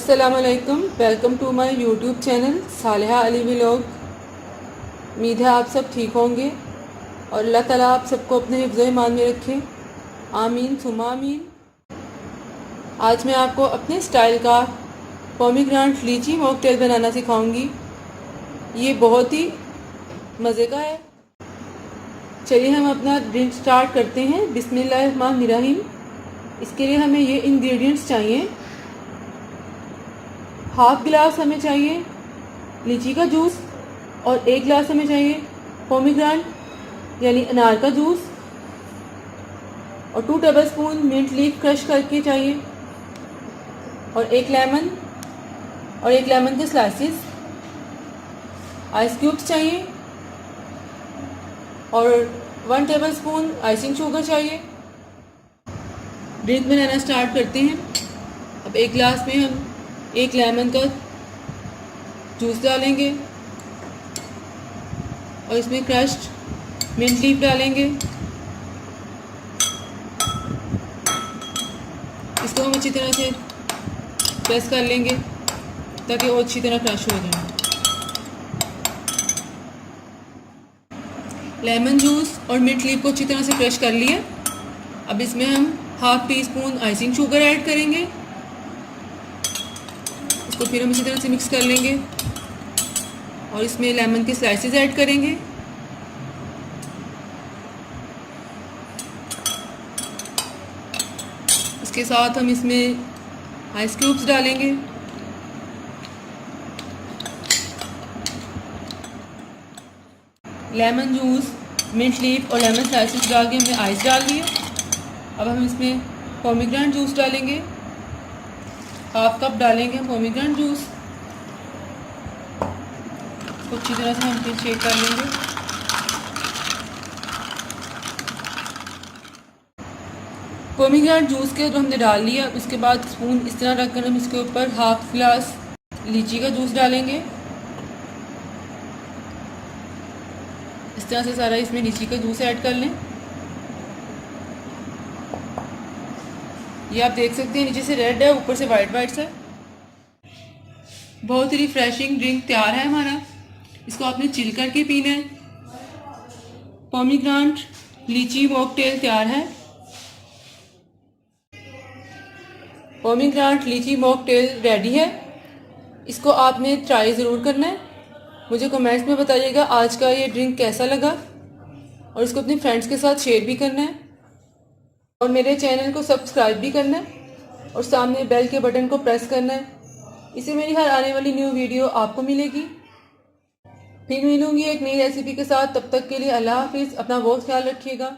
अस्सलामुअलैकुम, welcome to my YouTube channel Saliha Ali vlog. उम्मीद है आप सब ठीक होंगे और अल्लाह ताला आप सबको अपने हिफ्ज़ ईमान में रखे, आमीन सुम्मा आमीन। आज मैं आपको अपने स्टाइल का पोमीग्रेनेट लीची मॉकटेल बनाना सिखाऊंगी। ये बहुत ही मज़े का है। चलिए हम अपना ड्रिंक स्टार्ट करते हैं। बिस्मिल्लाहिर्रहमानिर्रहीम। इसके लिए हमें ये इंग्रेडिएंट्स चाहिए। हाफ गिलास हमें चाहिए लीची का जूस और 1 गिलास हमें चाहिए पोमीग्रेनेट यानी अनार का जूस और 2 टेबलस्पून मिंट लीफ क्रश करके चाहिए और 1 लेमन के स्लाइसेस, आइस क्यूब्स चाहिए और 1 टेबलस्पून आइसिंग शुगर चाहिए। ड्रिंक बनाना स्टार्ट करते हैं। अब 1 गिलास में हम 1 लेमन का जूस डालेंगे और इसमें क्रश्ड मिंट लीफ डालेंगे। इसको हम अच्छी तरह से प्रेस कर लेंगे ताकि वो अच्छी तरह क्रश हो जाए। लेमन जूस और मिंट लीफ को अच्छी तरह से क्रश कर लिया। अब इसमें हम half tea spoon icing sugar add करेंगे। इसको फिर हम इसी तरह से मिक्स कर लेंगे और इसमें लेमन के स्लाइसेस ऐड करेंगे। इसके साथ हम इसमें आइस क्यूब्स डालेंगे। लेमन जूस, मिंट लीफ और लेमन स्लाइसेस डाल के हमने आइस डाल दिया। अब हम इसमें पोमीग्रेनेट जूस डालेंगे। हाफ कप डालेंगे हम पोमीग्रेनेट जूस। इसको अच्छी तरह से हम फिर शेक कर लेंगे। पोमीग्रेनेट जूस के जो हमने डाल लिया, उसके बाद स्पून इस तरह रखकर हम इसके ऊपर हाफ गिलास लीची का जूस डालेंगे। इस तरह से सारा इसमें लीची का जूस ऐड कर लें। ये आप देख सकते हैं नीचे से रेड है, ऊपर से वाइट सा। बहुत ही रिफ्रेशिंग ड्रिंक तैयार है हमारा। इसको आपने चिल करके पीना है। पोमीग्रेनेट लीची मॉकटेल तैयार है। पोमीग्रेनेट लीची मॉकटेल रेडी है। इसको आपने ट्राई ज़रूर करना है। मुझे कमेंट्स में बताइएगा आज का ये ड्रिंक कैसा लगा और इसको अपने फ्रेंड्स के साथ शेयर भी करना है और मेरे चैनल को सब्सक्राइब भी करना है और सामने बेल के बटन को प्रेस करना है। इससे मेरी हर आने वाली न्यू वीडियो आपको मिलेगी। फिर मिलूंगी एक नई रेसिपी के साथ। तब तक के लिए अल्लाह हाफिज़। अपना बहुत ख्याल रखिएगा।